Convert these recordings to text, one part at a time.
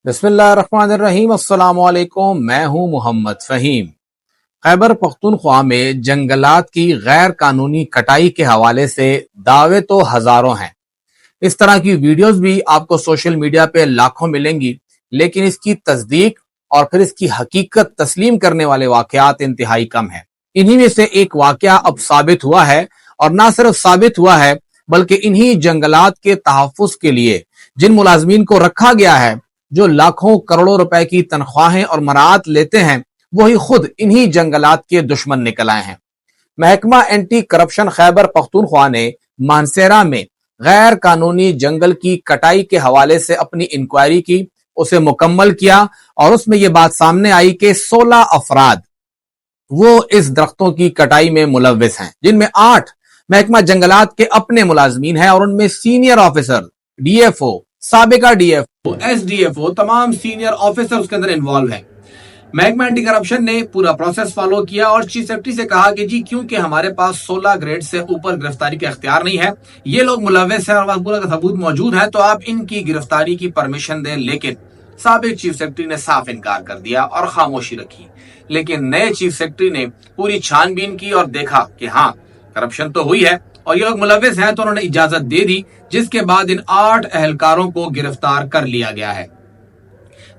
बिस्मिल्लाहिर्रहमानिर्रहीम। अस्सलाम वालेकुम। मैं हूं मोहम्मद फहीम। खैबर पख्तूनख्वा में जंगलात की गैर कानूनी कटाई के हवाले से दावे तो हजारों हैं। इस तरह की वीडियोस भी आपको सोशल मीडिया पे लाखों मिलेंगी, लेकिन इसकी तस्दीक और फिर इसकी हकीकत तस्लीम करने वाले वाकयात इंतहाई कम है। इन्हीं में से एक वाकया अब साबित हुआ है, और ना सिर्फ साबित हुआ है बल्कि इन्हीं जंगलात के तहफ़्फ़ुज़ के लिए जिन मुलाजमीन को रखा गया है, जो लाखों करोड़ों रुपए की तनख्वाहें और मराहत लेते हैं, वही खुद इन्हीं जंगलात के दुश्मन निकल आए हैं। महकमा एंटी करप्शन खैबर पख्तूनख्वा ने मानसेरा में गैर कानूनी जंगल की कटाई के हवाले से अपनी इंक्वायरी की, उसे मुकम्मल किया और उसमें यह बात सामने आई कि 16 अफराद वो इस दरख्तों की कटाई में मुलव्विस हैं, जिनमें 8 महकमा जंगलात के अपने मुलाजमीन हैं और उनमें सीनियर ऑफिसर, डीएफओ, साबिका डीएफओ, एसडीएफओ, तमाम सीनियर ऑफिसर उसके अंदर इन्वॉल्व हैं। महकमा एंटी करप्शन ने पूरा प्रोसेस फॉलो किया और चीफ सेक्रेटरी से कहा कि जी क्योंकि हमारे पास 16 ग्रेड से ऊपर गिरफ्तारी का इख्तियार नहीं है, ये लोग मुलव्विस हैं और पूरा का सबूत मौजूद है, तो आप इनकी गिरफ्तारी की परमिशन दें। लेकिन साबिक चीफ सेक्रेटरी ने साफ इनकार कर दिया और खामोशी रखी। लेकिन नए चीफ सेक्रेटरी ने पूरी छानबीन की और देखा कि हाँ, करप्शन तो हुई है और ये लोग मुलव्विस हैं, तो उन्होंने इजाजत दे दी, जिसके बाद इन 8 अहलकारों को गिरफ्तार कर लिया गया है।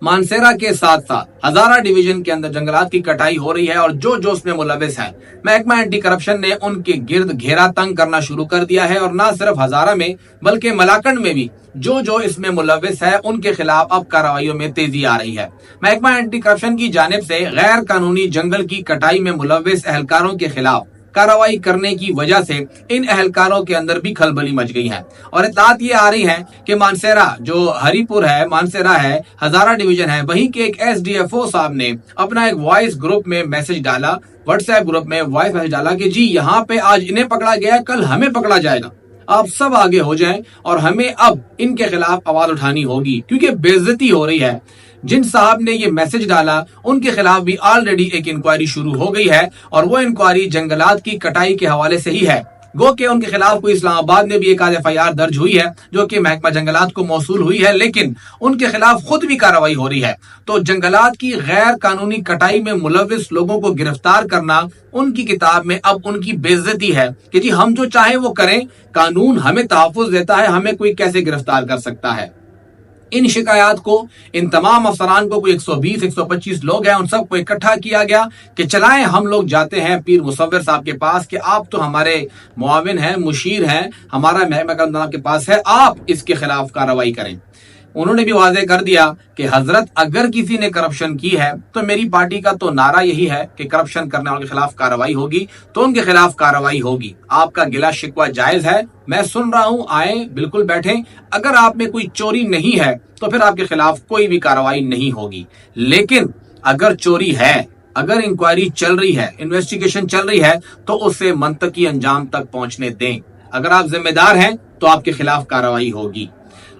मानसेरा के साथ साथ हजारा डिवीजन के अंदर जंगलात की कटाई हो रही है और जो जो उसमें मुलव्विस हैं, महकमा एंटी करप्शन ने उनके गिर्द घेरा तंग करना शुरू कर दिया है। और ना सिर्फ हजारा में बल्कि मलाकंड में भी जो जो इसमें मुलव्विस है उनके खिलाफ अब कार्रवाइयों में तेजी आ रही है। महकमा एंटी करप्शन की जानिब से गैर कानूनी जंगल की कटाई में मुलव्विस अहलकारों के खिलाफ कार्रवाई करने की वजह से इन अहलकारों के अंदर भी खलबली मच गई है। और इत्तलात ये आ रही है कि मानसेरा जो हरीपुर है, मानसेरा है, हजारा डिवीजन है, वहीं के एक एसडीएफओ साहब ने अपना एक वॉइस ग्रुप में मैसेज डाला, व्हाट्सएप ग्रुप में वॉइस मैसेज डाला कि जी यहाँ पे आज इन्हें पकड़ा गया, कल हमें पकड़ा जाएगा, आप सब आगे हो जाएं और हमें अब इनके खिलाफ आवाज उठानी होगी क्योंकि बेइज्जती हो रही है। जिन साहब ने ये मैसेज डाला उनके खिलाफ भी ऑलरेडी एक इंक्वायरी शुरू हो गई है और वो इंक्वायरी जंगलात की कटाई के हवाले से ही है। गो के उनके खिलाफ कोई इस्लामाबाद में भी एक एफआईआर दर्ज हुई है जो कि महकमा जंगलात को मौसूल हुई है, लेकिन उनके खिलाफ खुद भी कार्रवाई हो रही है। तो जंगलात की गैर कानूनी कटाई में मुलव्विस लोगों को गिरफ्तार करना उनकी किताब में अब उनकी बेइज्जती है कि जी हम जो चाहे वो करें, कानून हमें तहफ़्फ़ुज़ देता है, हमें कोई कैसे गिरफ्तार कर सकता है। इन शिकायत को, इन तमाम अफसरान को, कोई 120-125 लोग हैं, उन सबको इकट्ठा किया गया कि चलाएं हम लोग जाते हैं पीर मुसव्विर साहब के पास कि आप तो हमारे मुआविन हैं, मुशीर हैं, हमारा महकमा के पास है, आप इसके खिलाफ कार्रवाई करें। उन्होंने भी वाज़ेह कर दिया कि हजरत अगर किसी ने करप्शन की है तो मेरी पार्टी का तो नारा यही है कि करप्शन करने वालों के खिलाफ कार्रवाई होगी, तो उनके खिलाफ कार्रवाई होगी। आपका गिला शिकवा जायज है, मैं सुन रहा हूं, आए बिल्कुल बैठें। अगर आप में कोई चोरी नहीं है तो फिर आपके खिलाफ कोई भी कार्रवाई नहीं होगी। लेकिन अगर चोरी है, अगर इंक्वायरी चल रही है, इन्वेस्टिगेशन चल रही है, तो उसे मंतकी अंजाम तक पहुंचने दें। अगर आप जिम्मेदार हैं तो आपके खिलाफ कार्रवाई होगी।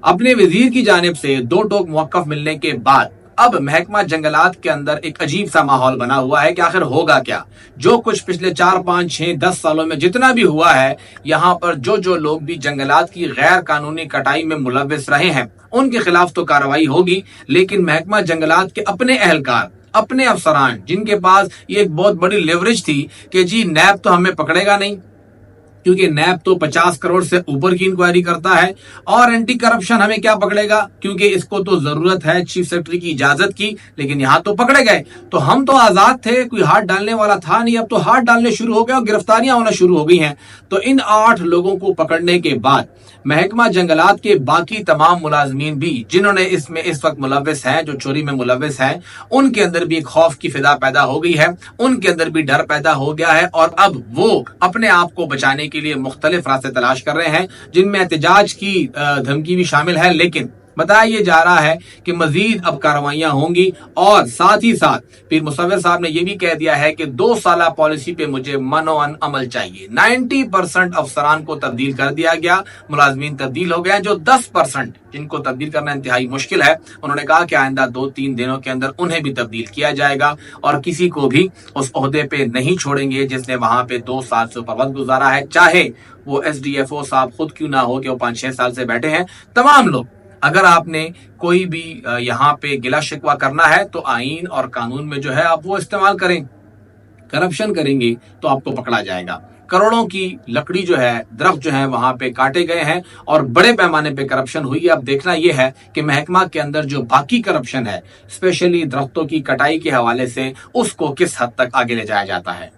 अपने वजीर की जानिब से 2 टोक मौक़िफ़ मिलने के बाद अब महकमा जंगलात के अंदर एक अजीब सा माहौल बना हुआ है कि आखिर होगा क्या। जो कुछ पिछले 4, 5, 6, 10 सालों में जितना भी हुआ है, यहाँ पर जो जो लोग भी जंगलात की गैर कानूनी कटाई में मुलव्विस रहे हैं उनके खिलाफ तो कार्रवाई होगी, लेकिन महकमा जंगलात के अपने अहलकार, अपने अफसरान, जिनके पास ये एक बहुत बड़ी लेवरेज थी कि जी नैब तो हमें पकड़ेगा नहीं क्योंकि नैब तो 50 करोड़ से ऊपर की इंक्वायरी करता है, और एंटी करप्शन हमें क्या पकड़ेगा क्योंकि इसको तो जरूरत है चीफ सेक्रेटरी की इजाजत की, लेकिन यहाँ तो पकड़े गए, तो हम तो आजाद थे, कोई हाथ डालने वाला था नहीं, अब तो हाथ डालने शुरू हो गए और गिरफ्तारियां होना शुरू हो गई हैं। तो इन 8 लोगों को पकड़ने के बाद महकमा जंगलात के बाकी तमाम मुलाजमीन भी जिन्होंने इसमें इस वक्त मुलव्विस हैं, जो चोरी में मुलव्विस हैं, उनके अंदर भी एक खौफ की फिजा पैदा हो गई है, उनके अंदर भी डर पैदा हो गया है और अब वो अपने आप को बचाने के लिए मुख्तलिफ रास्ते तलाश कर रहे हैं, जिनमें एहतजाज की धमकी भी शामिल है। लेकिन बताया ये जा रहा है कि मजीद अब कार्रवाइयां होंगी और साथ ही साथ पीर मुसव्विर साहब ने यह भी कह दिया है कि 2 साला पॉलिसी पे मुझे मनोअन अमल चाहिए। 90% अफसरान को तब्दील कर दिया गया, मुलाजमीन तब्दील हो गए, जो 10% जिनको तब्दील करना इंतहाई मुश्किल है, उन्होंने कहा कि आइंदा 2-3 दिनों के अंदर उन्हें भी तब्दील किया जाएगा और किसी को भी उस ओहदे पे नहीं छोड़ेंगे जिसने वहां पे 2 साल से ऊपर वक्त गुजारा है, चाहे वो एसडीएफओ साहब खुद क्यों ना हो कि वो 5-6 साल से बैठे हैं। तमाम लोग اگر آپ نے کوئی بھی یہاں پہ گلا شکوہ کرنا ہے تو آئین اور قانون میں جو ہے آپ وہ استعمال کریں. کرپشن کریں گے تو آپ کو پکڑا جائے گا. کروڑوں کی لکڑی جو ہے، درخت جو ہے وہاں پہ کاٹے گئے ہیں اور بڑے پیمانے پہ کرپشن ہوئی ہے. اب دیکھنا یہ ہے کہ محکمہ کے اندر جو باقی کرپشن ہے اسپیشلی درختوں کی کٹائی کے حوالے سے اس کو کس حد تک آگے لے جایا جاتا ہے.